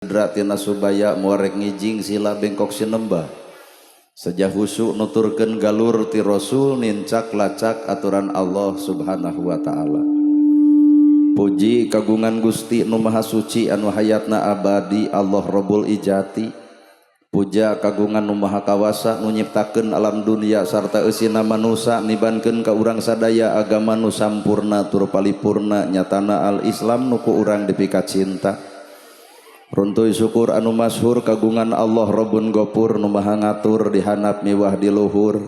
Dratina subaya muarek ngijing sila bengkok sinembah sejah husu nuturkeun galur ti Rasul nincak lacak aturan Allah subhanahu wa ta'ala. Puji kagungan Gusti nu maha suci anu hayatna abadi Allah Rabbul Ijati. Puja kagungan nu maha kawasa nu nyiptakeun alam dunia sarta eusina manusia nibankeun ka urang sadaya agama nu sampurna tur palipurna nyatana al Islam nu ku urang dipika cinta. Runtuy syukur anu masyhur kagungan Allah Rabbun Ghafur nu maha ngatur di handap miwah di luhur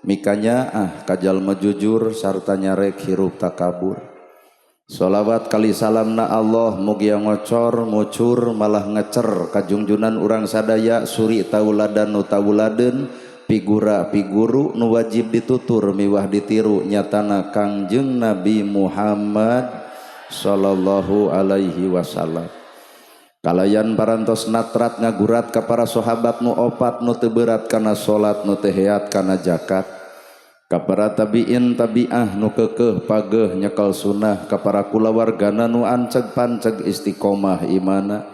mikanya kajalma jujur sarta nyarek hirup takabur. Sholawat kali salamna Allah mugi ngocor mucur malah ngecer kajungjunan urang sadaya suri tauladan nu tauladeun figura figuru nu wajib ditutur miwah ditiru nyatana Kangjeng Nabi Muhammad sallallahu alaihi wasallam. Kalayan parantos natrat ngagurat ka para sahabat nu opat nu teu berat kana salat nu teu heat kana zakat, ka para tabiin tabiah nu keukeuh pageuh nyekel sunnah, ka para kulawargana nu anceg panceg istiqomah imana,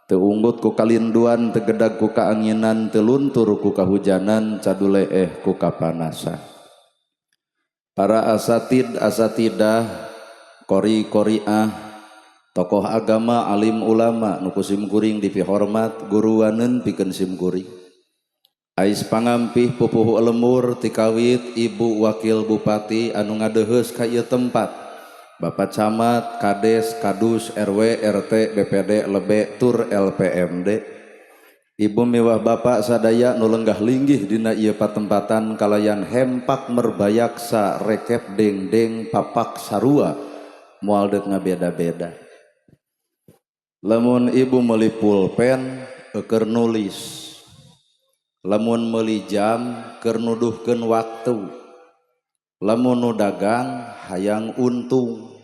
teu unggut ku kalinduan, teu gedag ku kaanginan, teu luntur ku kahujanan, caduleeh ku kapanasan. Para asatid asatidah, qori qoriah, tokoh agama, alim ulama nu kusim kuring dipihormat guruaneun pikeun sim kuring. Ais pangampih pupuh lemur tikawit ibu wakil bupati anu ngadeuheus ka ieu tempat, Bapak Camat, Kades, Kadus, RW, RT, BPD, Lebe, Tur, LPMD. Ibu mewah bapak sadaya nu lenggah linggih dina ieu patempatan kalayan hempak merbayaksa rekep dengdeng papak sarua moal deuk ngabeda-beda. Lamun ibu meuli pulpen keur nulis, lamun meuli jam keur nuduhkeun waktu, lamun nu dagang hayang untung,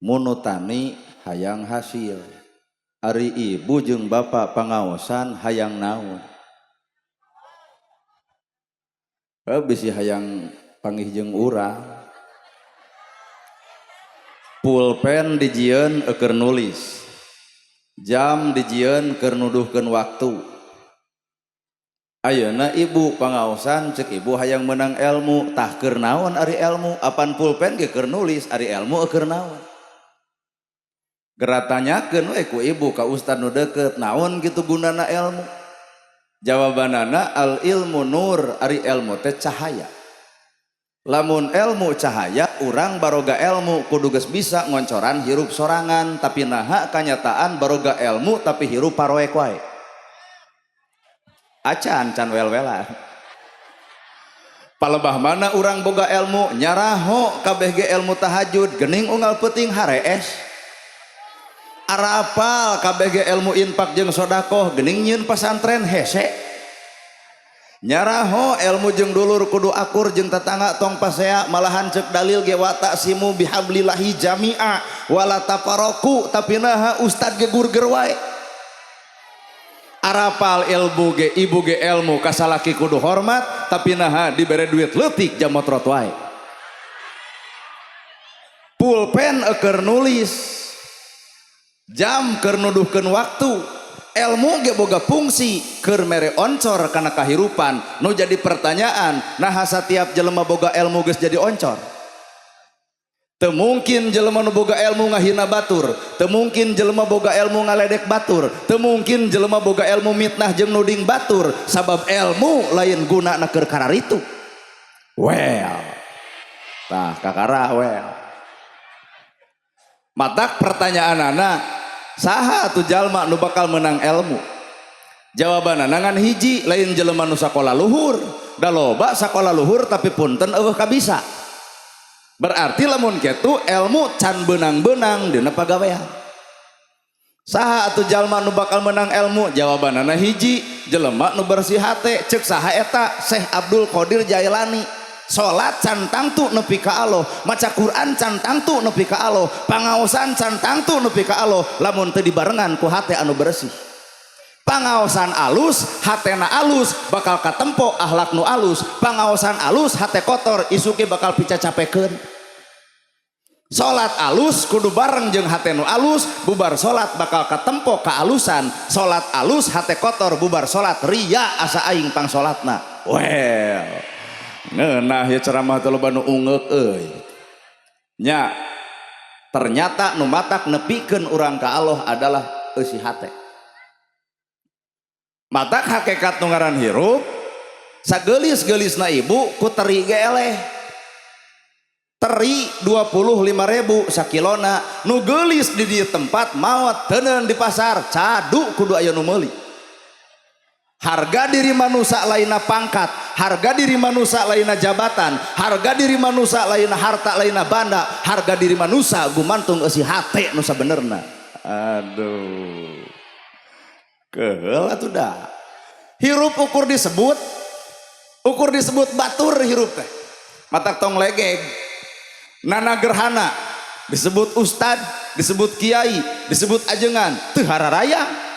mun nu tani hayang hasil. Ari ibu jeung bapak pangaosan hayang naon? Bisi hayang panggih jeung urang. Pulpen dijieun keur nulis, jam dijieun keur nuduhkeun waktu. Ayeuna ibu pangaosan cek ibu hayang menang ilmu, tah keur naon ari ilmu? Apan pulpen ge keur nulis, ari ilmu keur naon? Geratanyakeun we ku ibu ka ustad nu deukeut, naon kitu gunana ilmu? Jawabanana al ilmu nur, ari ilmu teh cahaya. Lamun ilmu cahaya, urang baroga ilmu kudu geus bisa ngoncoran hirup sorangan, tapi naha kanyataan baroga ilmu tapi hirup paroek wae. Acan can wel-welan. Palebah mana urang boga ilmu nyaraho kabeh ge ilmu tahajud geuning unggal peuting harees. Arapal kabeh ge ilmu infak jeung sedekah geuning nyieun pesantren hese. Nyaraho ilmu jeung dulur kudu akur jeung tetangga tong pasea, malahan cek dalil ge wa taqsimu bihablillahi jami'a wala tafarraqu, tapi naha ustad ge gurger wae. Arapal ilmu ge ibu ge ilmu kasalaki kudu hormat, tapi naha dibere duit leutik jamot rot wae. Pulpen keur nulis, jam keur nuduhkeun waktu. Ilmu ge boga fungsi keur mere oncor kana kahirupan. Nu jadi pertanyaan, naha satiap jelema boga ilmu geus jadi oncor? Teu mungkin jelema nu boga ilmu ngahina batur, teu mungkin jelema boga ilmu ngaledek batur, teu mungkin jelema boga ilmu mitnah jeung nuding batur, sabab ilmu lain gunana keur kararitu. Well. Tah kakara well. Matak pertanyaanana, saha atuh jalma nu bakal menang ilmu? Jawabanna ngan hiji, lain jelema nu sakola luhur. Da loba sakola luhur tapi punten eueuh kabisa. Berarti lamun kitu ilmu can beunang-beunang dina pagawean. Saha atuh jalma nu bakal menang ilmu? Jawabanna hiji, jelema nu bersih hate. Ceuk saha eta? Syekh Abdul Qadir Jailani. Salat can tangtu nepi ka Allah, maca Quran can tangtu nepi ka Allah, pangaosan can tangtu nepi ka Allah, lamun teu dibarengan ku hate anu bersih. Pangaosan alus, hatena alus, bakal katempo akhlak nu alus. Pangaosan alus, hate kotor, isuke bakal pica capekeun. Salat alus kudu bareng jeung hate nu alus, bubar salat bakal katempo kaalusan. Salat alus hate kotor, bubar salat ria asa aing pang salatna. Well, ngeunah ya ceramah teh loba nu ungeuk euy. Nya ternyata nu matak nepikeun urang ka Allah adalah eusi hate. Matak hakikat nu ngaran hirup sageulis-geulisna ibu ku teri ge eleh. Teri 25.000 sakilona nu geulis di dieu tempat maot teuneun di pasar cadu kudu aya nu meuli. Harga diri manusia lainna pangkat, harga diri manusia lainna jabatan, harga diri manusia lainna harta lainna banda, harga diri manusia gumantung eusi hate nu sabenerna. Aduh, keheul atuh da. Hirup ukur disebut batur hirup teh. Matak tong legeg. Nana gerhana disebut ustad, disebut kiai, disebut ajengan teu hararaya.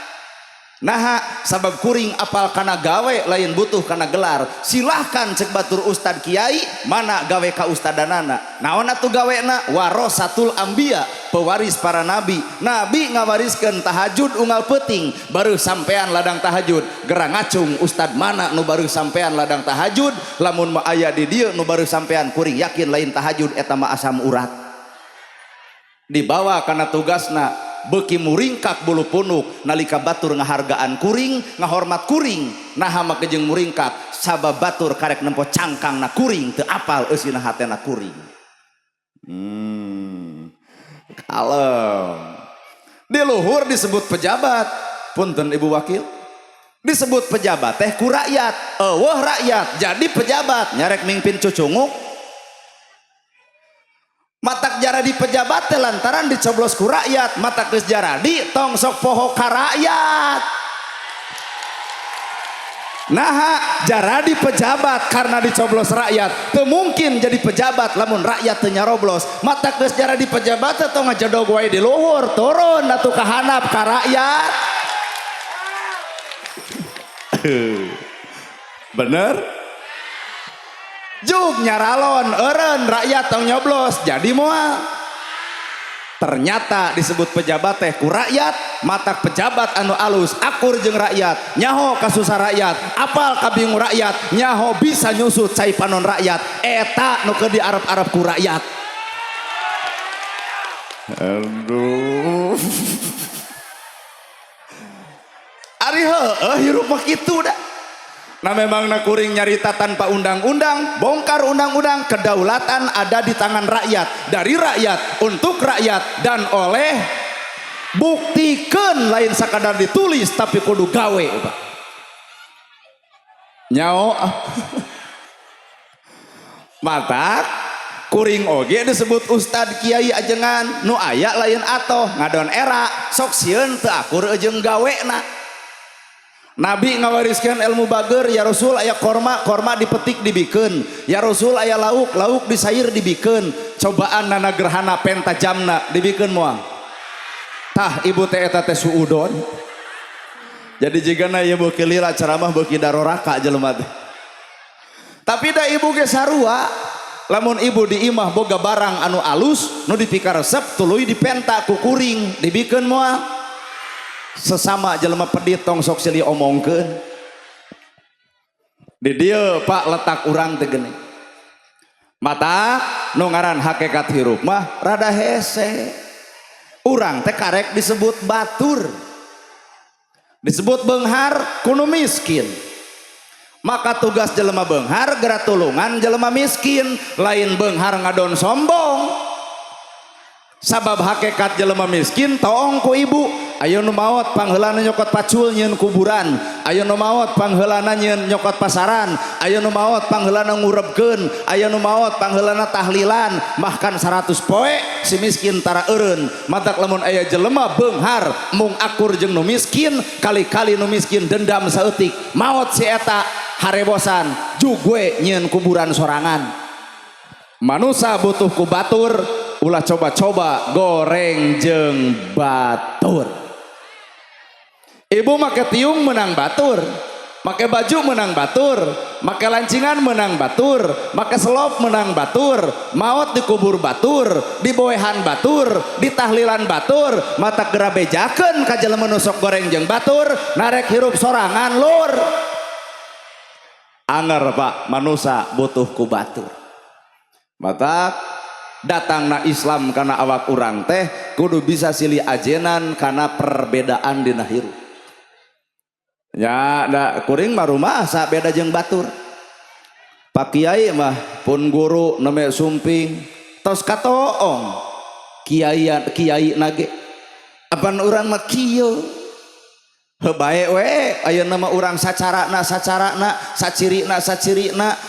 Nah sabab kuring apal kana gawe lain butuh kana gelar. Silahkan cek batur ustad kiai mana gawe ka ustadanana. Naon atuh gawena? Warasatul anbiya, pewaris para nabi. Nabi ngawariskeun tahajud unggal peuting baru sampean ladang tahajud. Gerang ngacung ustad mana nu baru sampean ladang tahajud, lamun mah aya di dieu nu baru sampean kuring yakin lain tahajud eta mah asam urat. Dibawa kana tugasna beuki muringkak bulu punuk nalika batur ngahargaan kuring ngahormat kuring. Naha mah jeung muringkak sabab batur karek nempo cangkangna kuring teu apal eusina hatena kuring. Kalem. Di luhur disebut pejabat, punten ibu wakil, disebut pejabat teh ku rakyat. Eueuh rakyat jadi pejabat nyarek mingpin cucunguk. Matak jaradi pejabat teh lantaran dicoblos ku rakyat. Matak geus jaradi tong sok poho ka rakyat. Nah jaradi pejabat karena dicoblos rakyat. Teu mungkin jadi pejabat lamun rakyat teu nyaroblos. Matak geus jaradi pejabat teh tong ngajodog wae di luhur turun atuh ka handap ka rakyat. Bener? Jug nyaralon eureun rakyat tong nyoblos jadi moal. Ternyata disebut pejabat teh ku rakyat. Matak pejabat anu alus akur jeung rakyat, nyaho kasusah rakyat, apal kabingung rakyat, nyaho bisa nyusut cai panon rakyat. Eta nu keur diarep-arep ku rakyat. Aduh. Ari heueuh hirup mah kitu da. Nah memang na kuring nyarita tanpa undang-undang, bongkar undang-undang. Kedaulatan ada di tangan rakyat, dari rakyat, untuk rakyat, dan oleh buktikan lain sakadar ditulis tapi kudu gawe nyao. Matak kuring oge disebut ustad kiai ajengan nu aya lain atoh ngadon era sok sieun teu akur jeung gawena. Nabi ngawariskan ilmu bager, ya Rasul aya korma dipetik dibikeun, ya Rasul aya lauk disair dibikeun. Cobaan nana gerhana penta jamna dibikeun moal. Tah ibu teh eta teh suudon. Jadi jigana ieu beuki lila ceramah beuki daroraka jelema teh. Tapi da ibu ge sarua, lamun ibu di imah boga barang anu alus nu dipikaresep tuluy dipenta ku kuring dibikeun moal. Sesama jelema pedit tong sok silih omongkeun. Di dieu Pak letak urang teh geuning. Mata nu ngaran hakikat hirup mah rada hese. Urang teh karek disebut batur. Disebut beunghar kudu miskin. Maka tugas jelema beunghar geura tulungan jelema miskin, lain beunghar ngadon sombong. Sabab hakikat jelema miskin toong ku ibu. Ayo nu maot pangheulana nyokot pacul nyieun kuburan, ayo nu maot pangheulana nyieun nyokot pasaran, ayo nu maot pangheulana ngurebkeun, ayo nu maot pangheulana tahlilan, bahkan 100 poe si miskin tara eureun. Matak lamun aya jelema beunghar mung akur jeung nu miskin, kali-kali nu miskin dendam saeutik, maot si eta harebosan jug we nyieun kuburan sorangan. Manusia butuh ku batur, ulah coba-coba goreng jeung batur. Ibu make tiung menang batur, make baju menang batur, make lancingan menang batur, make selop menang batur, maut dikubur batur, diboehan batur, ditahlilan batur, mata gera bejakeun ka jelema nu sok goreng jeung batur, narek hirup sorangan lur. Anger Pak, manusia butuh ku batur. Mata datangna Islam karena awak urang teh kudu bisa silih ajenan karena perbedaan dina hirup. Ya da kuring mah rumah sa beda jeung batur. Pak Kiai mah pun guru neme sumping tos katoong kiai nage apan urang mah kieu bae we aya nama urang sacarana sacirina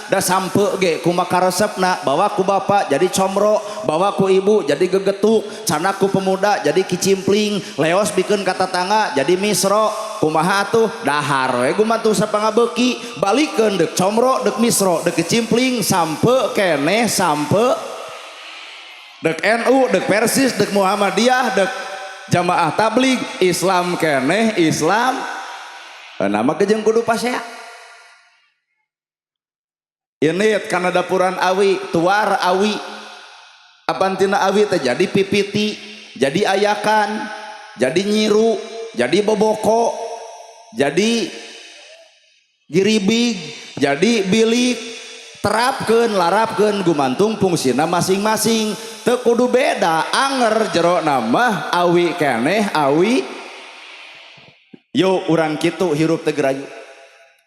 da sampe ge kumaha resepna bawa ku bapa jadi comro, bawa ku ibu jadi gegetuk, cana ku pemuda jadi kicimpling, leos bikeun ka tetangga jadi misro. Kumaha atuh dahar we gumantung sapangabeuki balikeun deuk comro deuk misro deuk kicimpling sampe keneh sampe deuk NU deuk Persis deuk Muhammadiyah deuk jamaah tabligh Islam keneh Islam nama kejeng kudu pasea ini karena dapuran awi tuar awi apantina awi teh jadi pipiti jadi ayakan jadi nyiru jadi boboko jadi giribig jadi bilik terapkeun larapkeun gumantung fungsina masing-masing teu kudu beda anger jero nama awi keneh awi yo urang kitu hirup teh gerayu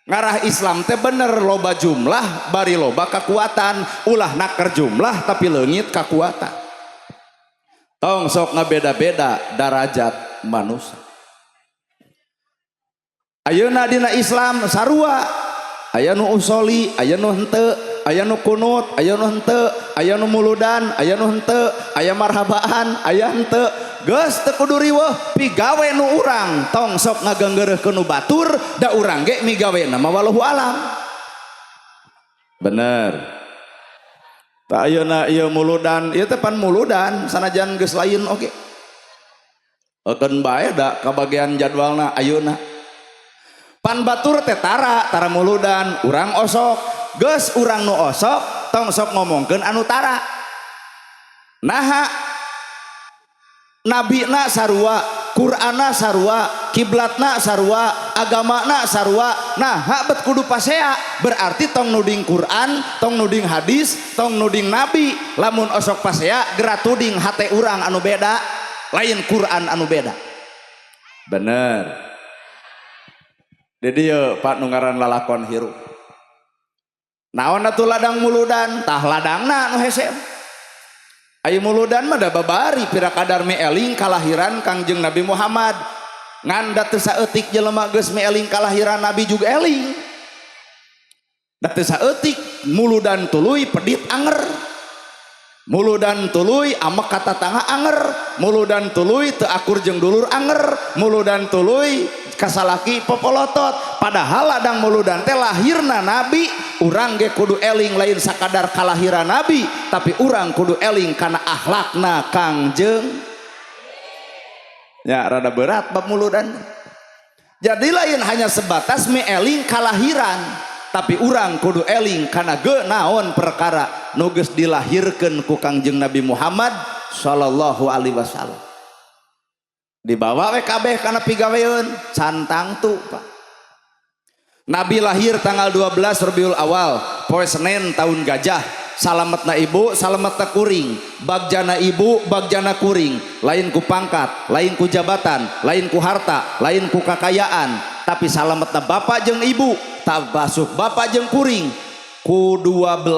ngarah Islam teh bener loba jumlah bari loba kakuatan ulah naker jumlah tapi leungit kakuatan tong sok ngabeda-beda darajat manusia. Ayeuna dina Islam sarua aya nu usoli aya nu henteu aya nu kunut aya nu henteu aya nu muludan aya nu henteu aya marhabaan aya henteu geus teu kudu riweuh pigawe nu urang tong sok ngageunggeureurkeun nu batur da urang ge migawena mah wallahu alam bener ta ayeuna ieu muludan ieu teh pan muludan sanajan geus lain oge eukeun bae da kabagean jadwalna ayeuna pan batur teh tara muludan urang osok geus urang nu osok tong sok ngomongkeun anu tara naha nabina sarua Qur'ana sarua kiblatna sarua agamana sarua naha bet kudu pasea berarti tong nuding Qur'an tong nuding hadis tong nuding nabi lamun osok pasea geura tuding hate urang anu beda lain Qur'an anu beda bener. Jadi ya Pak nungaran lalakon hirup naon atuh ladang muludan tah ladangna nu hese ayo muludan mah da babari pira kadar meeling kalahiran Kangjeng Nabi Muhammad ngan da teu saeutik jelema geus meeling kalahiran Nabi juga eling da teu saeutik muludan tuluy pedit anger muludan tuluy amek kata tangga anger muludan tuluy teu akur jeung dulur anger muludan tuluy kasalaki popolotot padahal ladang muludan teh lahirna nabi urang ge kudu eling lain sakadar kalahiran nabi tapi urang kudu eling kana akhlakna Kangjeng ya rada berat bab muludan jadi lain hanya sebatas me eling kalahiran tapi urang kudu eling kana ge naon perkara nu geus dilahirkeun ku Kangjeng Nabi Muhammad sallallahu alaihi wasallam dibawa we kabeh kana pigaweun cantang tuh Pak Nabi lahir tanggal 12 Rabiul Awal poe Senin tahun gajah salametna ibu salametna kuring bagjana ibu bagjana kuring lain ku pangkat lain ku jabatan lain ku harta lain ku kakayaan tapi salametna bapak jeung ibu tabasuk bapak jeung kuring ku 12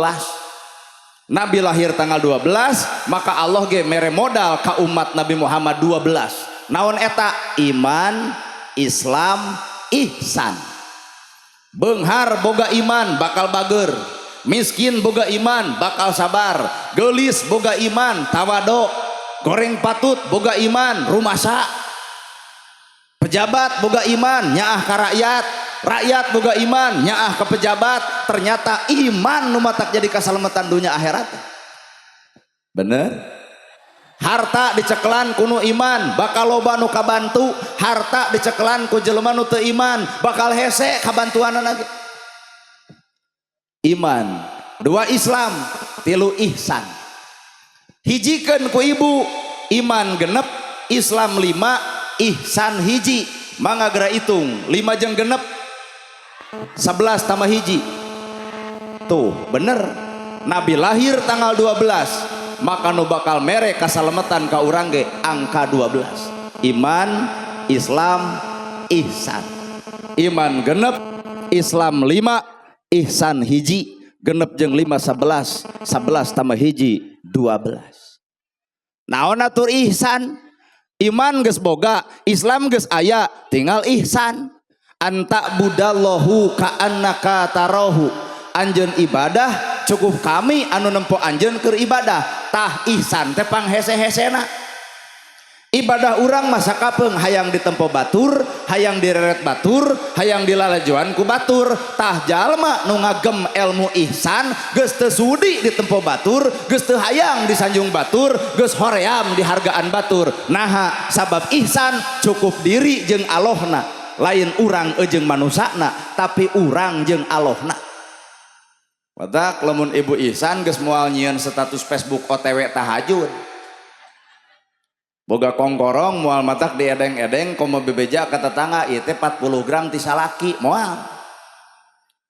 Nabi lahir tanggal 12 maka Allah ge mere modal ka umat Nabi Muhammad 12 naon eta iman Islam ihsan beunghar boga iman bakal bager miskin boga iman bakal sabar geulis boga iman tawado goreng patut boga iman rumasa pejabat boga iman nyaah ka rakyat rakyat boga iman nyaah ke pejabat ternyata iman nu matak jadi kasalamatan dunia akhirat bener harta dicekelan kuno iman bakal loba nu kabantu harta dicekelan ku jelema nu teu iman bakal hese kabantuanan lagi iman, 2 Islam, 3 ihsan. Hijikeun ku ibu, iman genep, Islam 5, ihsan hiji. Mangga geura hitung 5 jeung genep 11 tambah hiji. Tuh bener, Nabi lahir tanggal 12, maka nu bakal mere kasalemetan ka urang ge angka 12. Iman, Islam, ihsan. Iman genep, Islam 5, ihsan hiji. Genep jeung 5 11, 11 tambah hiji 12. Naon atur ihsan? Iman geus boga, Islam geus aya, tinggal ihsan. Anta budallahu ka annaka tarahu. Anjeun ibadah cukup kami anu nempo anjeun keur ibadah. Tah ihsan teh panghese-hesena. Ibadah urang masa kapeung hayang ditempo batur, hayang direret batur, hayang dilalajuan ku batur. Tah jalma nu ngagem ilmu ihsan geus teu sudi ditempo batur, geus teu hayang disanjung batur, geus hoream dihargaan batur. Naha sabab ihsan cukup diri jeung Allahna, lain urang jeung manusana, tapi urang jeung Allahna. Wadak lamun ibu ihsan geus moal nyieun status Facebook OTW tahajud, boga kongkorong moal matak diedeng-edeng komo bebeja ka tetangga ieu teh 40 gram ti salaki moal.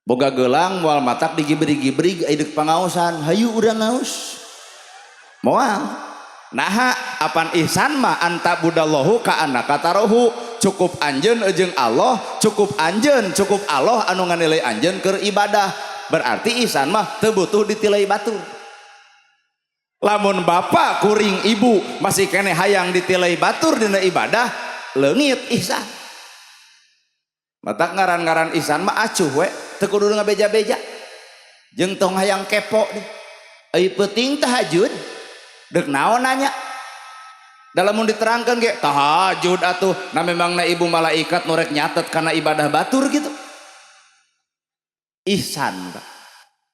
Boga geulang moal matak digibri-gibri idek pangaosan, hayu urang ngaos. Moal. Naha apan ihsan mah anta budallahu ka annaka tarahu, cukup anjeun jeung Allah, cukup anjeun, cukup Allah anu nganilai anjeun keur ibadah. Berarti ihsan mah teu butuh ditilai batur. Lamun bapak kuring ibu masih kene hayang ditilai batur dina ibadah, leungit ihsan. Matak ngaran-ngaran ihsan mah acuh we, teu kudu ngabeja-beja. Jeung tong hayang kepo deh. Ai penting tahajud. Deuk naon nanya? Da lamun diterangkeun ge tahajud atuh, na memangna ibu malaikat nu rek nyatet kana ibadah batur gitu. Ihsan.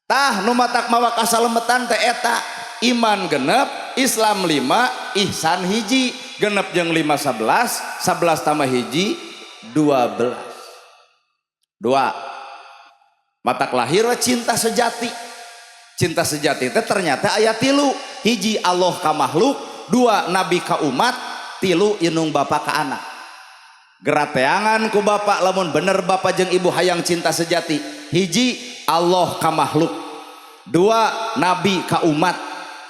Tah nu matak mawa kasalemetan teh eta. Iman genep, Islam 5, ihsan hiji. Genep jeung 5 11, 11 tambah hiji 12. 2. Matak lahir cinta sejati. Cinta sejati teh ternyata aya 3. Hiji Allah ka makhluk, 2 nabi ka umat, 3 inung bapa ka anak. Gerateangan ku bapak lamun bener bapak jeung ibu hayang cinta sejati. Hiji Allah ka makhluk, 2 nabi ka umat,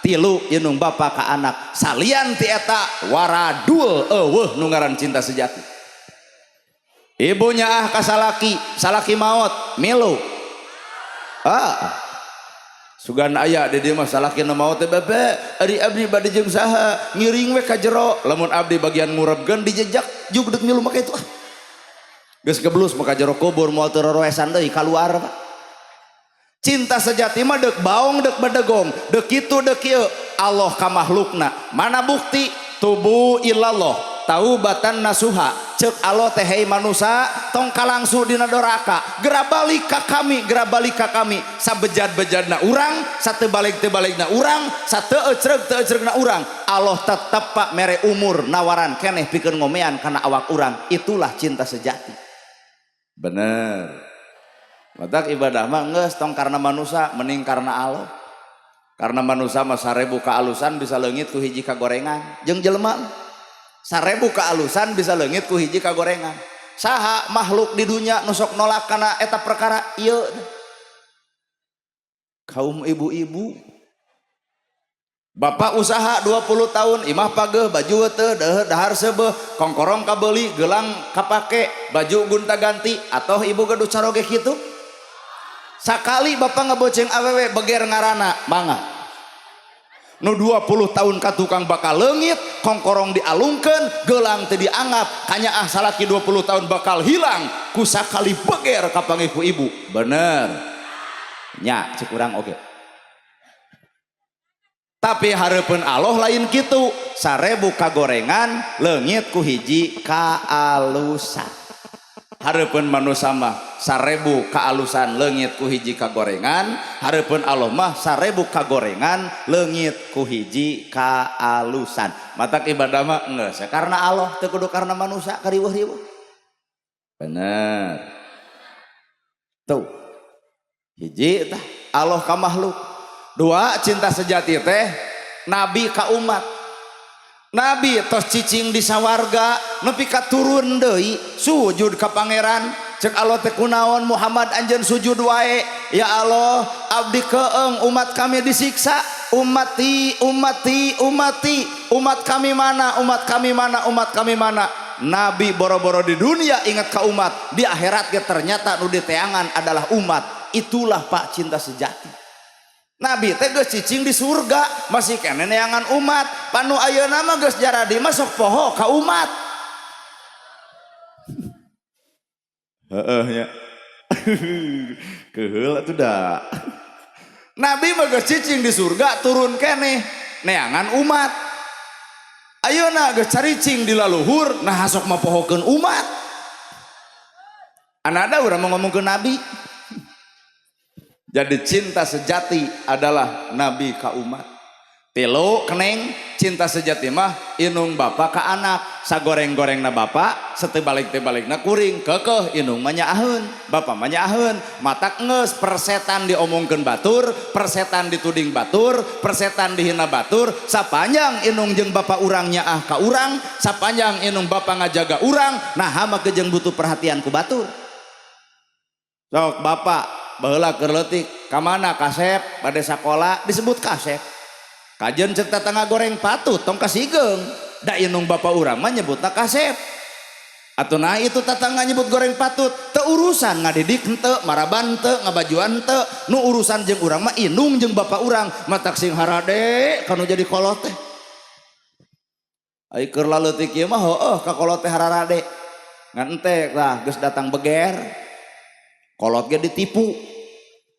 3 inung bapa ka anak. Salian ti eta waradul eueuh nu ngaran cinta sejati. Ibunya ah ka salaki, salaki maot milu. Sugan aya di dieu mah salaki nu maot teh bebe, ari abdi bade jeung saha? Ngiring we ka jero. Lamun abdi bagian ngurebkeun dijejak jug deuk milu maka itu. Geus geblus maka jero kubur moal teu roroesan deui kaluar Pak. Cinta sejati mah deuk baong deuk bedegong, deuk kitu deuk kieu. Allah ka makhlukna. Mana bukti? Tubu ilallah taubatan nasuha. Ceuk Allah teh hei manusia tong kalangsu dina doraka. Gera balik ka kami, gera balik ka kami. Sabejad-bejadna urang, sateu balik-teu balikna urang, sateu ecreg-teu ecregna urang. Allah tetep Pak mere umur nawaran keneh pikeun ngomean kana awak urang. Itulah cinta sejati. Bener. Matak ibadah mah geus tong karena manusia, mending karena Allah. Karena manusia mah 1000 kaalusan bisa leungit ku hiji kagorengan. Jeung jelema 1000 kaalusan bisa leungit ku hiji kagorengan. Saha makhluk di dunia nu sok nolak kana eta perkara ieu? Kaum ibu-ibu. Bapak usaha 20 tahun, imah pageuh, baju teu dahar seubeuh, kongkorong kabeuli, gelang kapake, baju gonta-ganti, atoh ibu gaduh caroge kitu. Sakali bapak ngeboceng awewe beger ngarana, mangga. Nu 20 tahun ka tukang bakal leungit, kongkorong dialungkeun, gelang teu dianggap, kanya salaki 20 tahun bakal hilang, ku sakali beger kapanggih ku ibu. Bener. Nya cek urang oge. Tapi hareupeun Allah lain kitu, 1000 kagorengan leungit ku hiji kaalusan. Hareupeun manusia mah 1000 kaalusan leungit ku hiji kagorengan, hareupeun Allah mah 1000 kagorengan leungit ku hiji kaalusan. Matak ibadah mah geus karena Allah, teu kudu karena manusia kariweuh-riweuh. Bener. Tuh. Hiji tah Allah ka makhluk. Dua, cinta sejati teh nabi ka umat. Nabi tos cicing di sawarga nepi ka turun deui sujud ka pangeran. Cek Allah teh kunaon Muhammad anjeun sujud wae. Ya Allah, abdi keeng umat kami disiksa. Ummati, ummati, ummati. Umat kami mana? Umat kami mana? Umat kami mana? Nabi boro-boro di dunia ingat ke umat, di akhirat ternyata nu diteangan adalah umat. Itulah Pak cinta sejati. Nabi teh geus cicing di surga masih kene neangan umat. Panu ayeuna mah geus jaradi masuk poho ka umat. Heeh nya. Keheul atuh da. Nabi mah geus cicing di surga turun kene neangan umat. Ayeuna geus caricing di laluhur nah sok mapohokeun umat. Anada urang mau ngomong ke Nabi. Jadi cinta sejati adalah Nabi ka umat. Telo keneng cinta sejati mah inung bapa ka anak. Sagoreng-gorengna bapa, setebalik-tebalikna kuring, kekeh inung manyaaheun, bapa manyaaheun, matak ngeus persetan diomongkeun batur, persetan dituding batur, persetan dihina batur, sapanjang inung jeung bapa urang nyaah ka urang, sapanjang inung bapa ngajaga urang, nah mah jeung butuh perhatian ku batur. Sok bapa baheula keur leutik, ka mana kasep bade sakola disebut kasep. Kajen cek tetangga goreng patut tong kasigeung. Da inung bapa urang mah nyebutna kasep. Atuh nah itu tetangga nyebut goreng patut, teu urusan ngadidik henteu, maraban henteu, ngabajuan henteu. Nu urusan jeung urang mah inung jeung bapa urang, matak sing harade kanu jadi kolot teh. Ai keur laleutik ieu mah heueuh ka kolot teh hararade. Ngan ente tah geus datang beger. Kolot ge ditipu.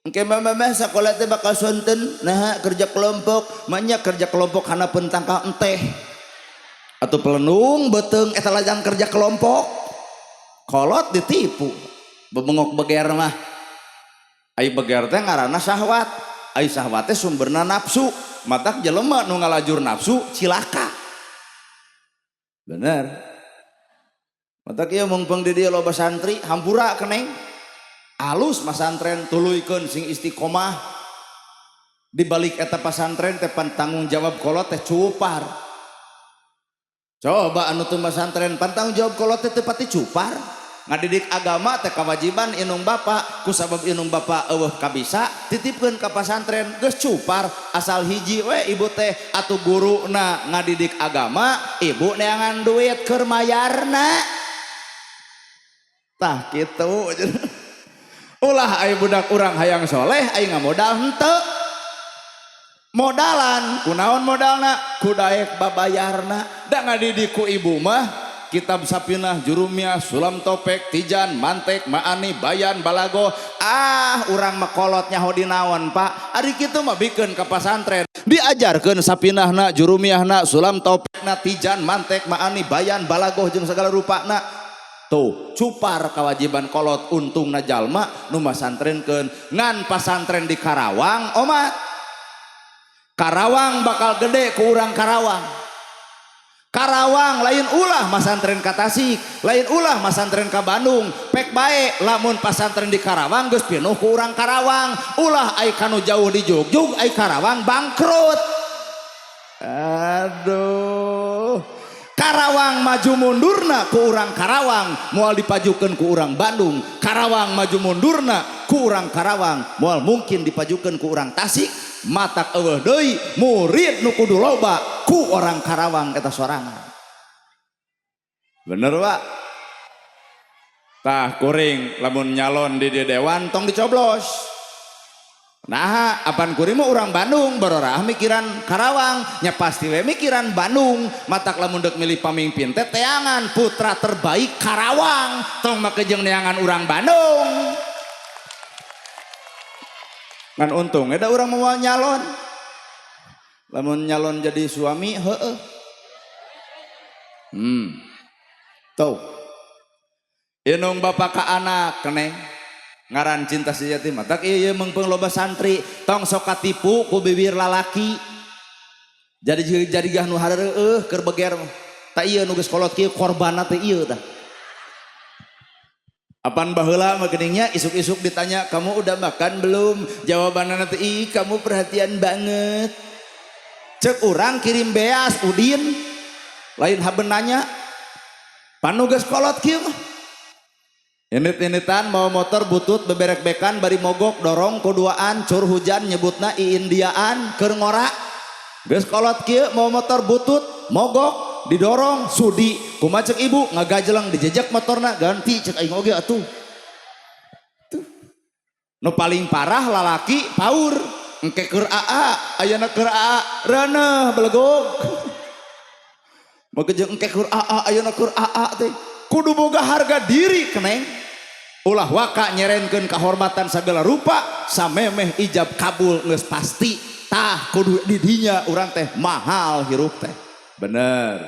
Engke mama sakola teh bakal sonten nah kerja kelompok banyak kerja kelompok hana pentang ka enteh atau pelenung beteung eta lajang kerja kelompok kolot ditipu bebengok beger mah ai beger teh ngaranna syahwat ai syahwat teh sumberna nafsu matak jelema nu ngalajur nafsu cilaka bener matak ieu mungpeng di dieu loba santri hampura keneng alus pasantren tuluikeun sing istiqomah di balik eta pasantren teh tanggung jawab kolot teh cupar. Coba anu teu pasantren tanggung jawab kolot teh teu pati cupar. Ngadidik agama teh kewajiban inung bapa kusabab inung bapa eueuh kabisa titipkeun ka pasantren geus cupar asal hiji we ibu teh atuh guruna ngadidik agama ibu neangan duit keur mayarna. Tah kitu. Ulah ai budak urang hayang soleh ai ngamodal henteu modalan kunaon modalna ku daek babayarna da ngadidik ku ibu mah kitab sapinah jurumiyah sulam topek tijan mantek maani bayan balago urang mah kolot nyaho dinaon Pak ari kitu mah bikeun ka pasantren diajarkeun sapinahna jurumiyahna sulam topekna tijan mantek maani bayan balago jeung sagala rupana. Tuh cupar kewajiban kolot untungna jalma nu masantrenkeun ngan pasantren di Karawang omat Karawang bakal gede ku urang Karawang Karawang lain ulah masantren ka Tasik lain ulah masantren ka Bandung pek bae lamun pasantren di Karawang geus pinuh ku urang Karawang ulah ai kanu jauh di Jugjug ai Karawang bangkrut aduh Karawang maju mundurna ku urang Karawang moal dipajukeun ku urang Bandung Karawang maju mundurna ku urang Karawang moal mungkin dipajukeun ku urang Tasik matak eueuh deui murid nu kudu loba ku orang Karawang eta sorangan bener Pak tah kuring lamun nyalon di dewan tong dicoblos. Nah, apan kuring mah urang Bandung barorah mikiran Karawang nya pasti we mikiran Bandung matak lamun deuk milih pamimpin teh teangan putra terbaik Karawang tong make jeung neangan urang Bandung ngan untung eta urang mau nyalon lamun nyalon jadi suami heueuh tuh inung bapa ka anak keneng ngaran cinta sejati mah tak ieu mengpeung loba santri tong sok katipu ku bibir lalaki jadi gah nu hareueuh keur beger mah tak ieu nu geus kolot kieu korbanna teh ieu tah Apaan baheula mah geningnya isuk-isuk ditanya kamu udah makan belum, jawabanna nanti ih kamu perhatian banget. Cek orang kirim beas udin lain haben nanya panu geus kolot kieu mah init-initan mau motor butut beberek-bekan bari mogok dorong kuduaan cur hujan nyebutna iindiaan keur ngora geus kolot kieu mau motor butut mogok didorong sudi kumaha cek ibu ngagajeleng dijejak motorna ganti cek aing oge atuh tuh nu paling parah lalaki paur engke keur aa ayeuna keur aa reuneuh belegog mage jeung engke keur aa ayeuna keur aa teh kudu boga harga diri keneng ulah waka nyerenkeun kahormatan sagala rupa samemeh ijab kabul geus pasti tah kudu di dinya urang teh mahal hirup teh bener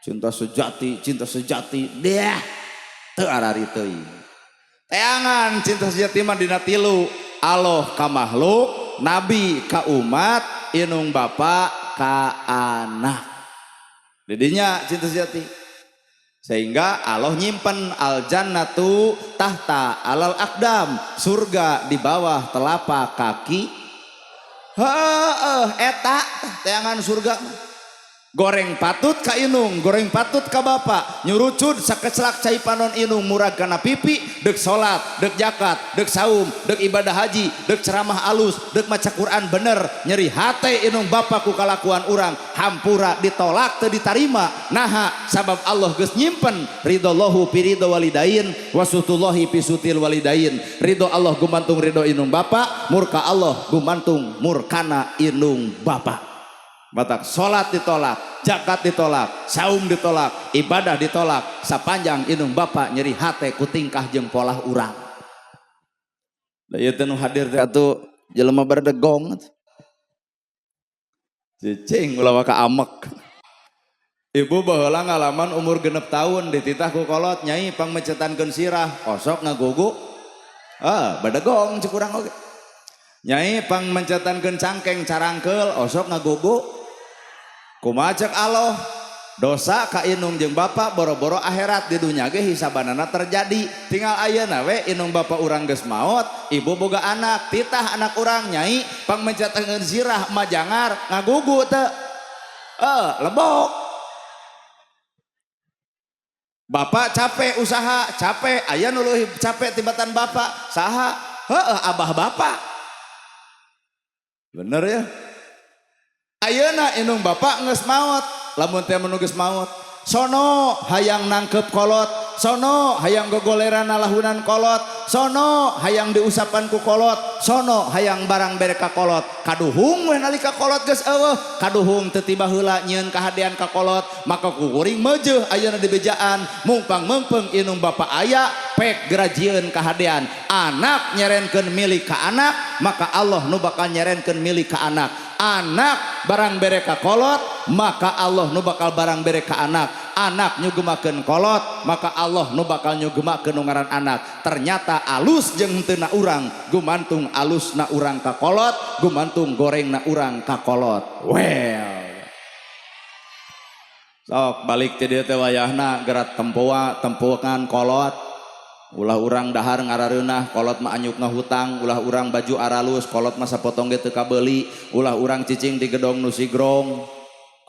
cinta sejati deh teu arari teuing teangan cinta sejati mah dina tilu Allah ka makhluk nabi ka umat inung bapa ka anak didinya cinta sejati sehingga Allah nyimpen al jannatu tahta alal aqdam surga di bawah telapak kaki eta teangan surga goreng patut ka inung goreng patut ka bapa nyurucud sakeclak cai panon inung murag kana pipi dek salat dek zakat dek saum dek ibadah haji dek ceramah alus dek maca Quran bener nyeri hate inung bapa ku kalakuan urang hampura ditolak teu ditarima naha sabab Allah geus nyimpen ridallahu fi ridho walidain wasutullahi fi sutil walidain ridho Allah gumantung ridho inung bapa murka Allah gumantung murkana inung bapa. Batak salat ditolak, zakat ditolak, saum ditolak, ibadah ditolak, sapanjang inung bapa nyeri hate ku tingkah jeung polah urang. Da ieu teh nu hadir teh atuh jelema bardegong. Cicing ulah ka amek. Ibu baheula ngalaman umur 6 tahun dititah ku kolot nyai pangmecetankeun sirah, osok ngagugu. Bardegong cek urang oge. Nyai pangmencetankeun cangkeng carangkeul, osok ngagugu. Kumaha cek Allah dosa ka inung jeung bapa boro-boro akhirat di dunya ge hisabanana terjadi tinggal ayeuna we inung bapa urang geus maot ibu boga anak titah anak urang nyai pangmencetankeun sirah majangar ngagugu teu lebok bapak capek usaha capek aya nu leuwih capek tibatan bapak saha abah bapak bener ya ayeuna inung bapak geus maot lamun teh mun geus maot sono hayang nangkep kolot sono hayang gogoleran lahunan kolot sono hayang diusapan ku kolot sono hayang barang bere ka kolot kaduhung we nalika kolot geus eueuh kaduhung teu tiba heula nyieun kahadean ka kolot maka ku kuring meujeuh ayeuna di bejaan mungpang meungpeung inung bapak aya pek gerajieun kahadean anak nyerenkeun milik ka anak maka Allah nu bakal nyerenkeun milik ka anak anak barang bere ka kolot maka Allah nu bakal barang bere ka anak nyugemakeun kolot maka Allah nu bakal nyugemakeun nu ngaran anak ternyata alus jeung teu na urang gumantung alusna urang ka kolot gumantung gorengna urang ka kolot sok balik ti dieu teh wayahna gerak tempukan kolot ulah urang dahar ngarareunah kolot mah anyukna hutang ulah urang baju aralus kolot mah sapotong ge teu kabeuli ulah urang cicing di gedong nu sigrong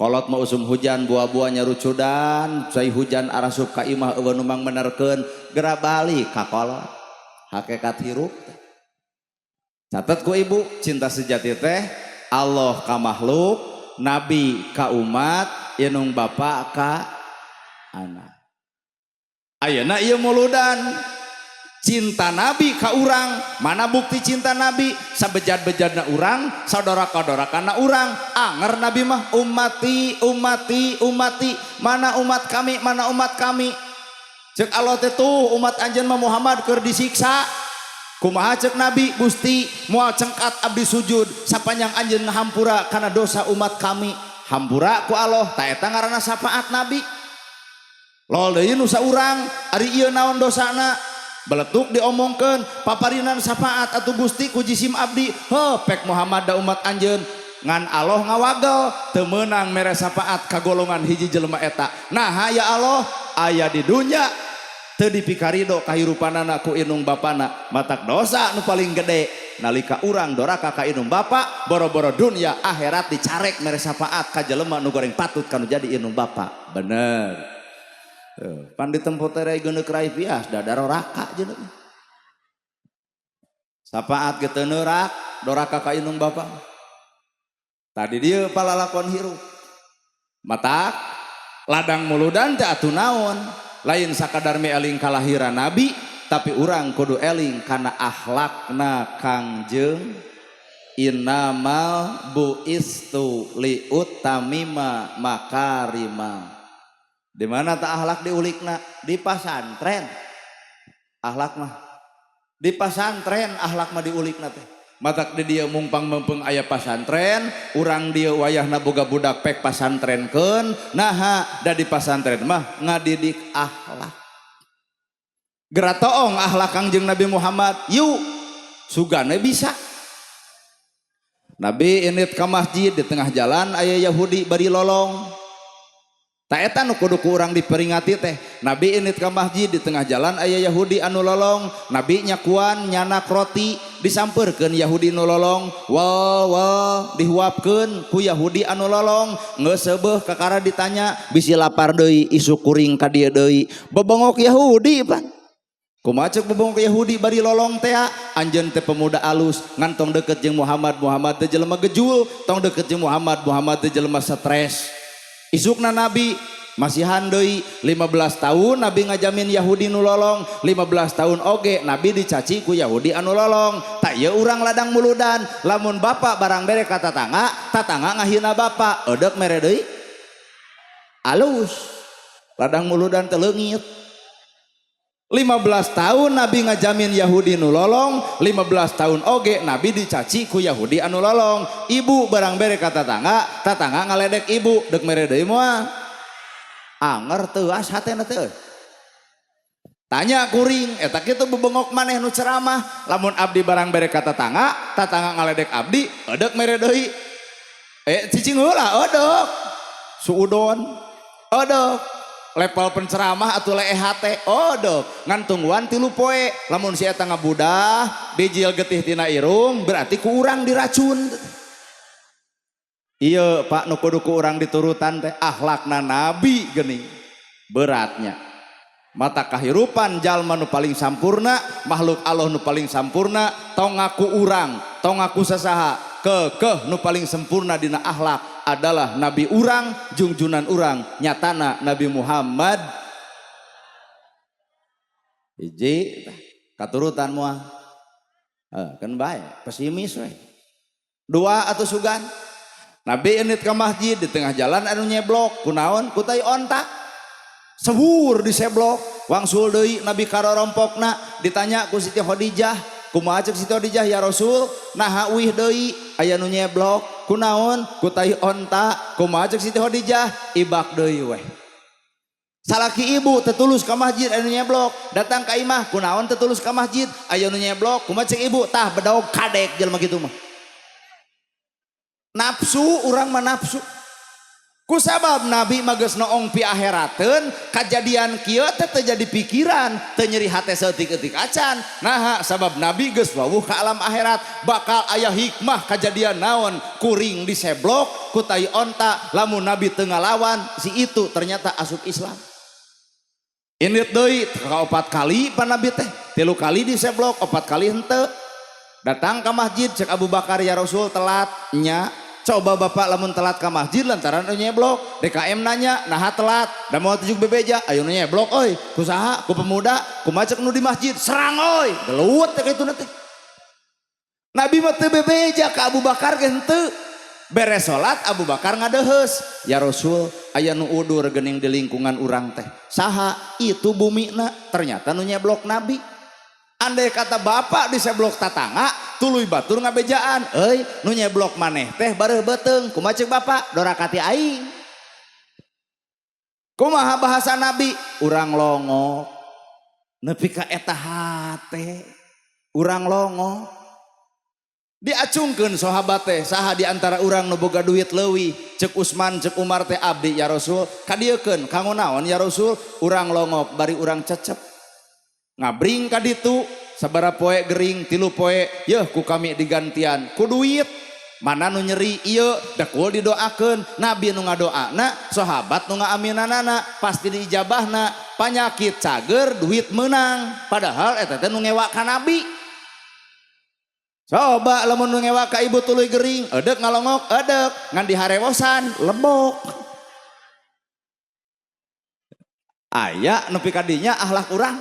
kolot mah usum hujan buah-buah nyarucudan cai hujan arasup ka imah eueuh nu mang menerkeun geura balik ka kolot hakikat hirup catet ku ibu cinta sejati teh Allah ka makhluk nabi ka umat inung bapa ka anak ayeuna ieu muludan cinta nabi ka urang mana bukti cinta nabi sabejad-bejadna urang saudara-kaudarakana urang anger nabi mah ummati mana umat kami cek Allah teh tuh umat anjeun mah Muhammad keur disiksa kumaha cek nabi Gusti moal cengkat abdi sujud sapanjang anjeun hampura kana dosa umat kami hampura ku Allah ta eta ngaranna syafaat nabi lol deui nu saurang ari ieu naon dosana beletuk diomongkeun paparinan syafaat atuh Gusti ku jisim abdi pek Muhammad da umat anjeun ngan Allah ngawagel teu meunang mere syafaat ka golongan hiji jelema eta nah ya Allah aya di dunya teu dipikarido kahirupanana ku inung bapana, matak dosa nu paling gede nalika urang doraka ka inung bapa, boro-boro dunia akhirat dicarek mere sapaat ka jelema nu goreng patut kanu jadi inung bapa. Bener. Pan ditempo teh geuneuh rai pias dadar raka jeung sapaat kitu neurak doraka ka inung bapa. Tadi dia palalakon hirup matak ladang muludan teh atuh naon, lain sakadar eling kalahiran nabi, tapi urang kudu eling kana akhlakna Kangjeng. Innamal buistu liutamima makarima. Di mana tak akhlak diulikna? Di pasantren. Akhlak mah di pasantren, akhlak mah diulikna teh. Matak di dia mumpang-mumpung aya pasantren, urang dia wayahna boga budak pek pasantrenkeun, naha da di pasantren mah ngadidik akhlak. Geratoong akhlak Kangjeng Nabi Muhammad, yuk sugane bisa. Nabi init ka masjid di tengah jalan aya Yahudi bari lolong. Tak eta nu kudu ku urang diperingati teh. Nabi init ka masjid di tengah jalan aya Yahudi anu lolong. Nabi nyakuan nyanak roti disampeurkeun Yahudi nu lolong. Wah dihuapkeun ku Yahudi anu lolong. Geus seubeuh kakara ditanya bisi lapar deui isu kuring ka dieu deui. Bebongok Yahudi pan. Kumaha ceuk bebongok Yahudi bari lolong teh? Anjeun teh pemuda alus ngantong deket jeung Muhammad teh jelema gejul, tong deket jeung Muhammad teh jelema stres. Isukna Nabi masihan deui 15 tahun Nabi ngajamin Yahudi nu lolong, 15 tahun oge Nabi dicaci ku Yahudi anu lolong. Tak ieu urang ladang muludan, lamun bapa barang bere ka tatangga ngahina bapa, eudek mere deui alus. Ladang muludan teu leungit. 15 tahun Nabi ngajamin Yahudi nu lolong, 15 tahun oge Nabi dicaci ku Yahudi anu lolong. Ibu barang bere ka tatangga ngaledek ibu, dek mere deui moal. Anger teuas hatena teh. Tanya kuring, eta kitu bebengok maneh nu ceramah, lamun abdi barang bere ka tatangga ngaledek abdi, eudek mere deui. Cicing heula eudek. Suudon, eudek. Level penceramah atau lehat odok ngantungwan 3 poe, lamun si eta ngabudah bijil getih tina irung berarti ku urang diracun. Iya Pak nu kudu ku urang diturutan teh akhlakna Nabi geuning beratnya. Mata kahirupan jalma nu paling sampurna, makhluk Allah nu paling sampurna, tong ngaku urang, tong ngaku sasaha, kekeh nu paling sempurna dina akhlak adalah Nabi urang, junjunan urang nyatana Nabi Muhammad. Hiji katurutan moal kan bae pesimis we. 2 atuh sugan Nabi init ka masjid di tengah jalan anu nyeblok kunaon ku tai ontak sewur di seblok wangsul deui Nabi karorompokna ditanya ku Siti Khadijah kumaha ceuk Siti Khadijah ya Rasul naha uih deui aya nu nyeblok kunaon ku tai onta kumaha ceuk Siti Khadijah ibak deui weh. Salaki ibu tetulus ka masjid anu nyeblok datang ka imah kunaon tetulus ka masjid aya nu nyeblok kumaha ceuk ibu tah bedaog kadek jelema kitu mah. Nafsu urang mah nafsu kusabab Nabi mah geus noong pi akhirateun kajadian kieu teh teu jadi pikiran teu nyeri hate saeutik-eutik acan. Naha sabab Nabi geus wawuh ka alam akhirat bakal aya hikmah kajadian naon kuring diseblok ku tai onta lamun Nabi teu ngalawan si itu ternyata asup Islam. Init deui ka 4 kali pan Nabi teh 3 kali diseblok 4 kali henteu. Datang ke masjid cek Abu Bakar ya Rasul telatnya. Coba bapak lamun telat ke masjid lantaran nyeblok. DKM nanya nah telat da mau tujuk bebeja ayo nyeblok oi kusaha ku pemuda ku macek nu di masjid serang oi geluwet teh kitu nanti. Nabi mah teu bebeja ka Abu Bakar ge henteu. Beres salat Abu Bakar ngadeheus ya Rasul aya nu udur geuning di lingkungan urang teh saha itu bumina ternyata nu nyeblok Nabi. Andai kata bapak diseblok tatangga tuluy batur ngabejaan euy nu nyeblok maneh teh bareuh beuteung kumaha ceuk bapak dorakati aing. Kumaha bahasa Nabi urang longok nepi ka eta hate urang longok diacungkeun sahabat teh saha di antara urang nu boga duit leuwih ceuk Usman ceuk Umar teh abdi ya Rasul kadiekeun kanggo naon ya Rasul urang longok bari urang cecep ngabring ka ditu sabaraha poe gering 3 poe yeuh ku kami digantian ku duit mana nu nyeri ieu dekul didoakeun nabi nu ngadoana sahabat nu ngaaminanana pasti diijabahna panyakit cager duit menang padahal eta teh nu ngewa ka nabi. Coba lamun nu ngewa ka ibu tuluy gering edek ngalongok edek ngan diharewosan lebok aya nepi ka dinya ahlak urang.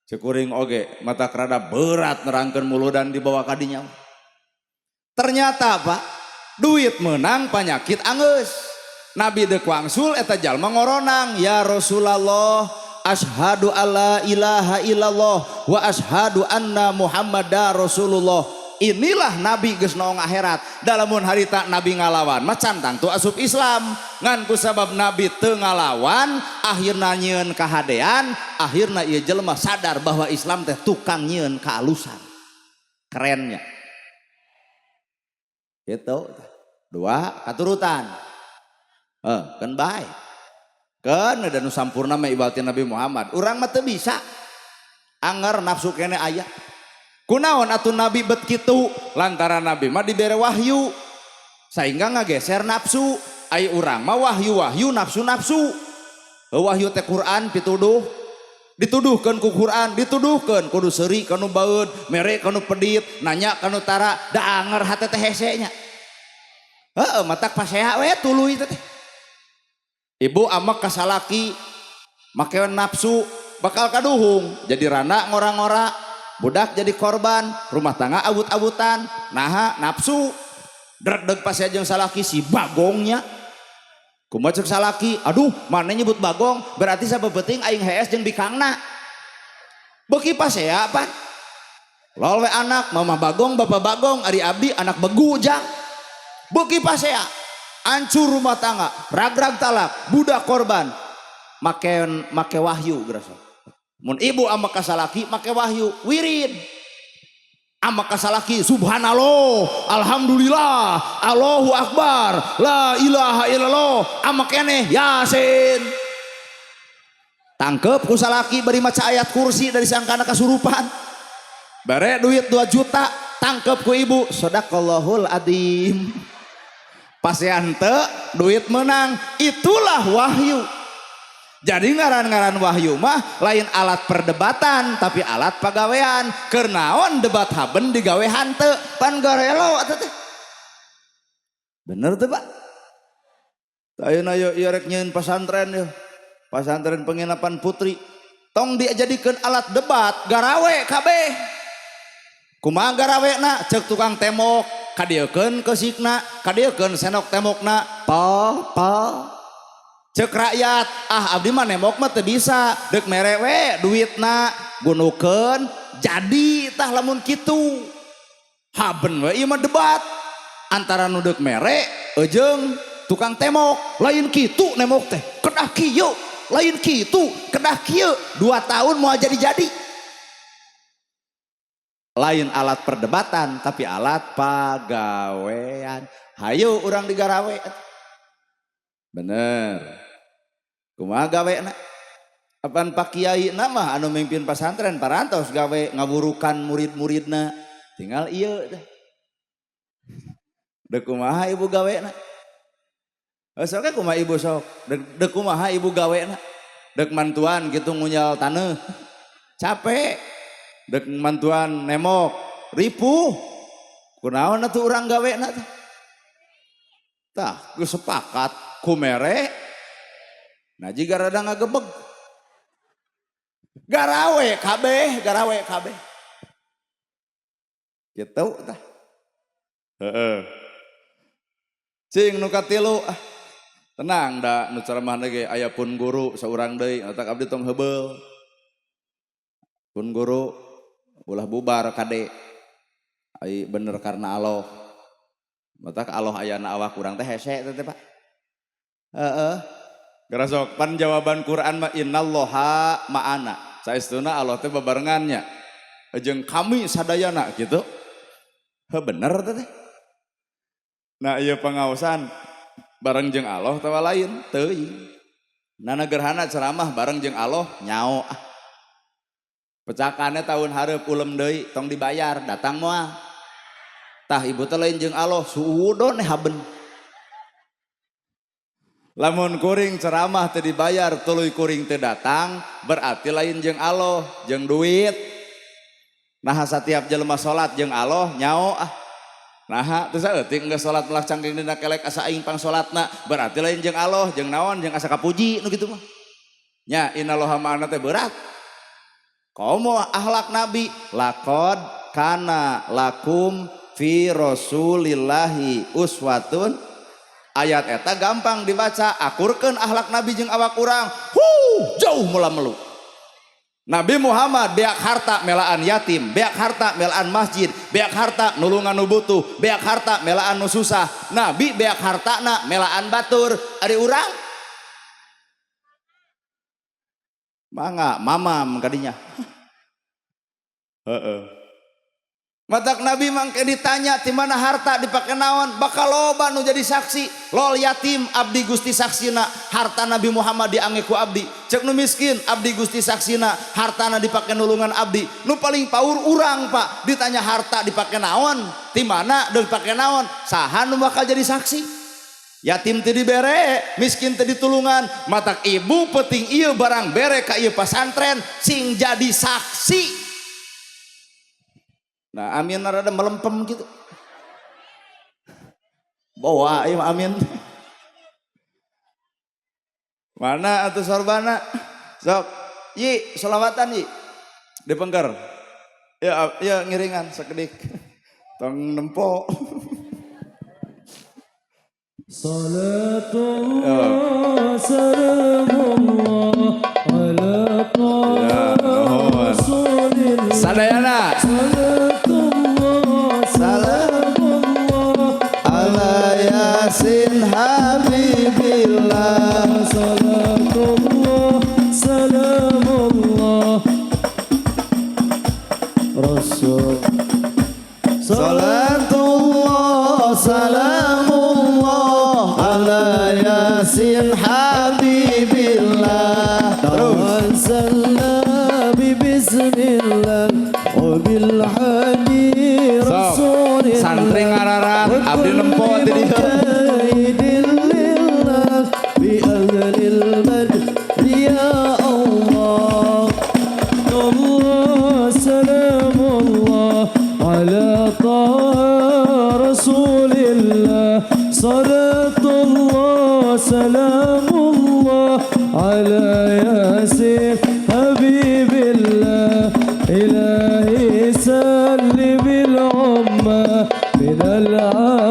Cekuring oge mata kerada berat nerangkeun muludan dibawa kadinya. Ternyata Pak, duit menang panyakit anggeus. Nabi deuk wangsul eta jalma ngoronang, ya Rasulullah, asyhadu alla ilaha illallah wa asyhadu anna Muhammadar Rasulullah. Inilah Nabi geus naong akhirat. Dalamun harita Nabi ngalawan mah cantang tu asup Islam. Ngan ku sabab Nabi teu ngalawan, akhirna nyieun kahadean, akhirna ieu jelema sadar bahwa Islam teh tukang nyieun kaalusan. Kerennya. Gitu. 2 katurutan. Kan bae. Kan ada nu sampurna mah ibadati Nabi Muhammad. Urang mah teu bisa. Anger nafsu kene aya. Kunaon atuh Nabi bet kitu lantaran Nabi mah dibere wahyu sehingga ngageser nafsu. Ai urang mah wahyu nafsu wahyu teh Quran pituduh dituduhkeun ku Quran dituduhkeun kudu seuri kanu baeud mere kanu pedit nanya kanu tara da anger hate teh hese nya matak pasea we tuluy teh ibu amak kasalaki makeun nafsu bakal kaduhung jadi rana ngora-ngora budak jadi korban rumah tangga abut-abutan naha nafsu dredeg pas jeung salaki si bagongnya kumaha ceuk salaki aduh mana nyebut bagong berarti sabeuting aing hees jeung bikangna beuki pasea apa lol we anak mama bagong bapak bagong ari abdi anak begujang beuki pasea hancur rumah tangga ragrag talak budak korban make wahyu gerasa mun ibu ama kasalaki make wahyu wirid ama kasalaki subhanallah alhamdulillah Allahu akbar la ilaha illallah ama keneh yasin tangkep ku salaki bari maca ayat kursi dari sangkana kasurupan bare duit 2 juta tangkep ku ibu sadaqallahul adzim pasean teu duit menang itulah wahyu. Jadi ngaran-ngaran wahyu mah lain alat perdebatan tapi alat pagawean. Keur naon debat haben digawe hanteu pan garelo atuh teh. Bener teh Pak. Ayeuna ieu rek nyieun pesantren yeuh. Pesantren penginapan putri. Tong dijadikeun alat debat garawe kabeh. Kumaha garawena ceuk tukang temok kadiekeun keusikna, kadiekeun senok temokna. Pa cek rakyat abdi mah nemok mah teu bisa deuk mere we duitna gunukeun jadi tah lamun kitu haben we ieu mah debat antara nu deuk mere jeung tukang temok lain kitu nemok teh kedah kieu lain kitu kedah kieu 2 tahun mau jadi lain alat perdebatan tapi alat pagawean hayu urang digarawe bener. Kumaha gawena? Apaan Pak Kiai nama anu mimpin pesantren parantos gawe ngaburukan murid-muridna. Tinggal ieu teh. Deuk kumaha ibu gawena? Sok kumaha ibu sok. Deuk kumaha ibu gawena? Deuk mantuan kitu ngunyal taneuh. Capek. Deuk mantuan nemok, ripuh. Kunaon atuh urang gawena teh? Tah, geus sepakat kumere nah jika rada ngagebeg garawe kabeh gitu tah cing nu katilu tenang da nu ceramah ge aya pun guru saurang deui otak abdi tong heubeul pun guru ulah bubar kade ai bener karena Allah otak Allah ayana awak urang teh hese teh Pak Gerasok pan jawaban Quran mah innallaha ma'ana. Saestuna Allah teh bebarengannya. Jeung kami sadayana gitu. Heuh bener teh. Nah ieu pangaosan bareng jeung Allah tawa lain teuing. Nana gerhana ceramah bareng jeung Allah nyao. Pecakannya tahun hareup ulem deui tong dibayar datang moal. Tah ibu teh lain jeung Allah suudon haben. Lamun kuring ceramah teu dibayar tuluy kuring teu datang berarti lain jeung Allah jeung duit. Nah setiap jelema salat jeung Allah nyao nah terus euting geus salat melah cangking dina kelek asa aing pang salatna berarti lain jeung Allah jeung naon jeung asa kapuji nu kitu mah. Nya innallaha ma'ana teh berat. Komo akhlak Nabi laqad kana lakum fi rasulillahi uswatun. Ayat eta gampang dibaca akurkeun akhlak Nabi jeung awak urang jauh mula melu. Nabi Muhammad beak harta melaan yatim, beak harta melaan masjid, beak harta nulungan nu butuh, beak harta melaan nu susah. Nabi beak hartana melaan batur ari urang. Mangga mamam kadinya. Heeh. Matak Nabi mangke ditanya di mana harta dipake naon bakal loba nu jadi saksi. Lol yatim abdi Gusti saksina harta Nabi Muhammad diangge ku abdi. Cek nu miskin abdi Gusti saksina hartana dipake nulungan abdi. Nu paling paur urang Pak ditanya harta dipake naon di mana dipake naon saha nu bakal jadi saksi. Yatim teu dibere, miskin teu ditulungan. Matak ibu penting ieu barang bere ka ieu pasantren sing jadi saksi. Nah amin rada melempem gitu. Bawa amin. Mana atuh sorbana? Sok, Yi, selawatan Yi. Dipengker. Ya ngiringan sakedik. Tong nempo. Salatullah salamullah ala Rasulillah. Sadayana. Yasin Habibillah Salatullah Salamullah Rasul Salatullah Salamullah ala Yasin Habibillah Tawassala bismillah wa bil hadi Rasulillah. Santri ngararan abdi nempo di dieu. Salatullah salamullah ala yasin habibillah ilahi salli bil umma min al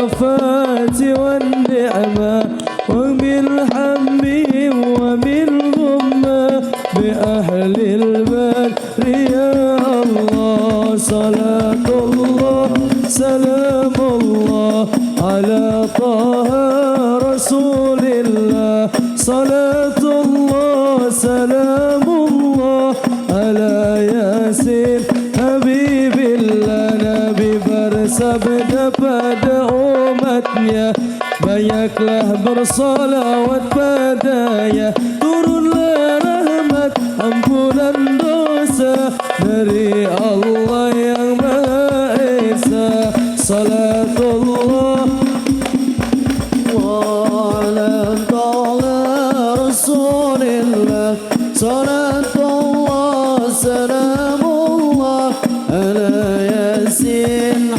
afati wan ni'ma wa bil hammi wa bil ghumma bi ahli al barri ya Allah. Salatullah salamullah ala Taha Rasulillah. Salatullah salamullah ala Yasin Habibillah. Nabi bersabda pada umatnya banyaklah bersalawat padanya turunlah rahmat ampunan dosa dari Allah yang Maha Esa. Salatullah Rasulillah. Salatullah salamullah ala Yasin.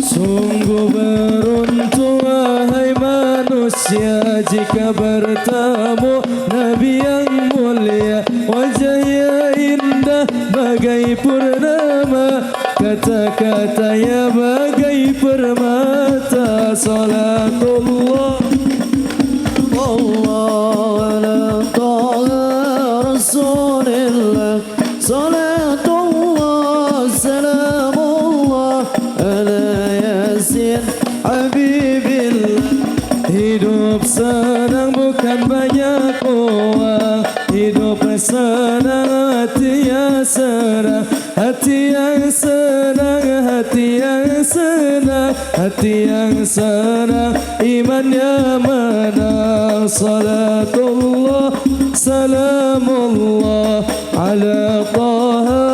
Sungguh beruntung wahai manusia jika bertemu Nabi yang mulia. Wajahnya indah bagai purnama, kata-katanya bagai permata. Salatullah ala Taha Rasulillah. Salatullah salamullah ala Yasin Habibillah. Hidup senang bukan banyak uang, hidup senang hati ya senang. hati yang senang, hati yang senang, hati yang senang, imannya menang. Salatullah, salamullah ala taha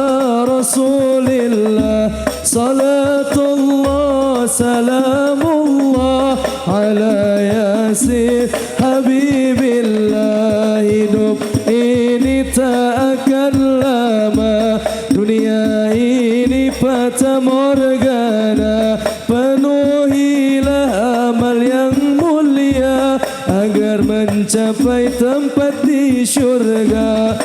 rasulillah. Salatullah, salamullah ala yasin habibillah. Hidup ini tak akan lama, dunia ini fata morgana. Penuhilah amal yang mulia agar mencapai tempat di syurga.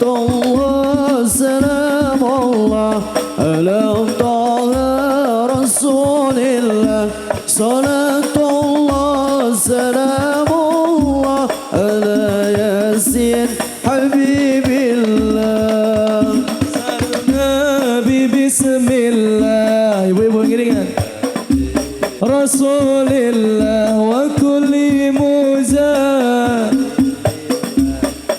Allah, salam Allah ala taha rasulillah. Salatullah, salamullah ala yasin habibillah. Nabi bismillah, ibu-ibu ngiringan. Rasulillah wa kulli muzah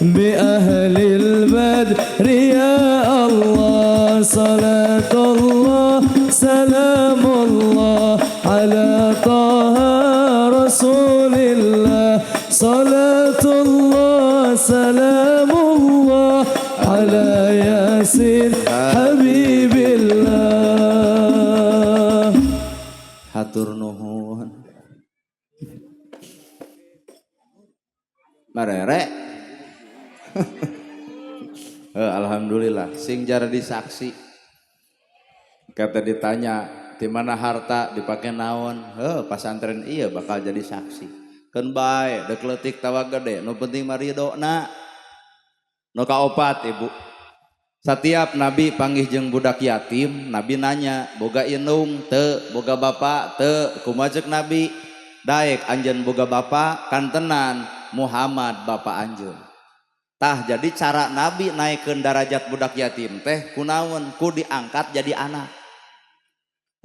bi ahlil badri ya Allah. Salatullah, salamullah ala taha rasulillah. Salatullah, salamullah ala yasin habibillah. Hatur nuhun. Marere. Alhamdulillah sing jadi saksi. Kata ditanya di mana harta dipakai naon, pasantren iya bakal jadi saksi. Keun bae dek leutik tawa gede, nu penting mah ridona. Nu kaopat ibu, setiap nabi panggih jeung budak yatim, nabi nanya boga indung teu, boga bapa teu, kumaha ceuk nabi? Daek anjeun boga bapa kantenan Muhammad bapa anjeun. Tah jadi cara nabi naikkeun darajat budak yatim teh kunaon? Ku diangkat jadi anak.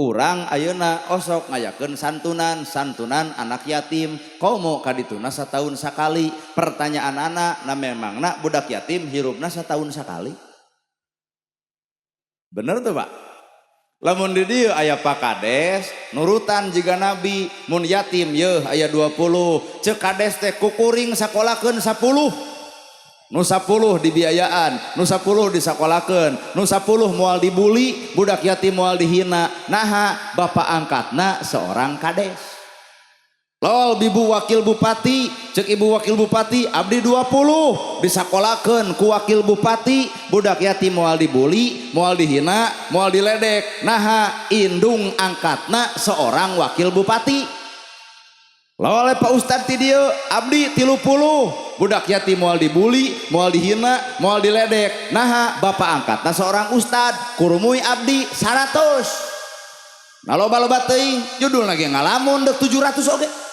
Urang ayeuna osok ngayakeun santunan anak yatim, komo kadituna satahun sakali. Pertanyaan anak, na memangna budak yatim hirupna satahun sakali? Bener tuh Pak? Lamun di dieu aya Pak Kades nurutan jiga nabi, mun yatim yeuh aya 20, ceuk kades teh kukuring sakolakeun 10. Nu 10 dibiayaan, nu 10 disakolakeun, nu 10 moal dibuli, budak yatim moal dihina. Naha bapak angkatna seorang kades. Lol bibu wakil bupati, cek ibu wakil bupati abdi 20 disakolakeun ku wakil bupati, budak yatim moal dibuli, moal dihina, moal diledek. Naha indung angkatna seorang wakil bupati. Lawale Pak Ustad ti dieu abdi 30 budak yatim moal dibuli, moal dihina, moal diledek. Naha bapak angkatna seorang ustad, kurumuy abdi 100. Nah loba-loba teuing judul lagi ngalamun dek 700 oge.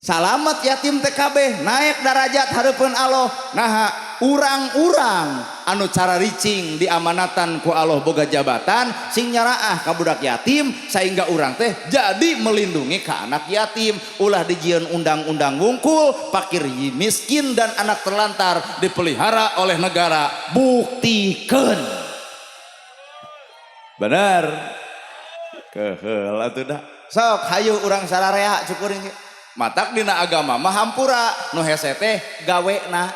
Salamet yatim TKB naik derajat hareupeun Allah. Naha urang-urang anu cara ricing diamanatan ku Allah boga jabatan sing nyaraah ka budak yatim sehingga urang teh jadi melindungi ka anak yatim. Ulah dijieun undang-undang wungkul, fakir miskin dan anak terlantar dipelihara oleh negara. Buktikeun. Bener. Keheul atuh dah. Sok hayu urang sararea cukuring matak dina agama mah hampura, nu hese teh gawena.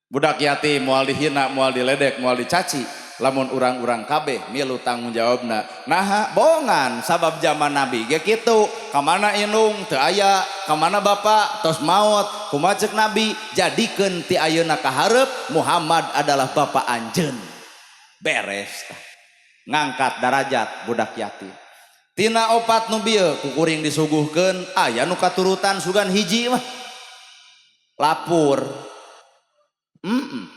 Budak yatim moal dihina, moal diledek, moal dicaci, lamun urang-urang kabeh milu tanggung jawabna. Naha bohongan sabab zaman nabi ge kitu. Kamana indung teu aya, kamana bapa tos maot, kumaha ceuk nabi? Jadikeun ti ayeuna ka hareup Muhammad adalah bapa anjeun. Beres. Ngangkat derajat budak yatim. Tina opat nu bieu kukuring disuguhkeun aya nu katurutan sugan hiji mah lapur.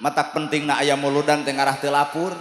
Matak pentingna aya muludan teh ngarah teu lapur.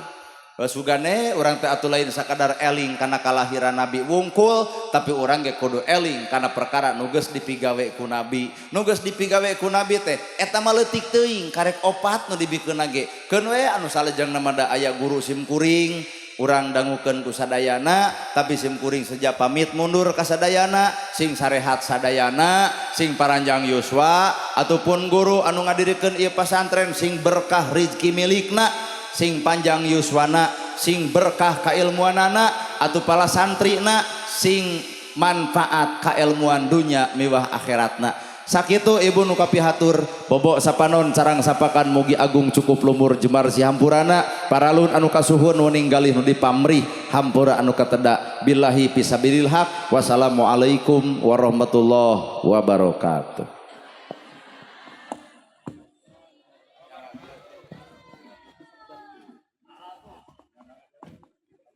Sugane urang teh atuh lain sakadar eling kana kalahiran nabi wungkul, tapi urang ge kudu eling kana perkara nu geus dipigawe ku nabi. Nu geus dipigawe ku nabi teh eta mah leutik teuing karek opat nu dibikeun ge. Keun we anu salejengna mah da aya guru sim kuring, urang dangukeun ku sadayana tapi sim kuring seja pamit mundur ka sadayana sing sarehat sadayana sing paranjang yuswa ataupun guru anu ngadirikeun ieu pasantren sing berkah rezeki milikna sing panjang yuswana sing berkah kailmuanana atuh pala santrina sing manfaat kailmuan dunya miwah akhiratna. Sakitu ibu nu kapihatur bobo sapanon carang sapakan mugi agung cukup lumur jemar si hampurana paralun anu kasuhun ninggalih nu dipamrih hampura anu kateda billahi fisabilil haq wassalamualaikum warahmatullahi wabarakatuh.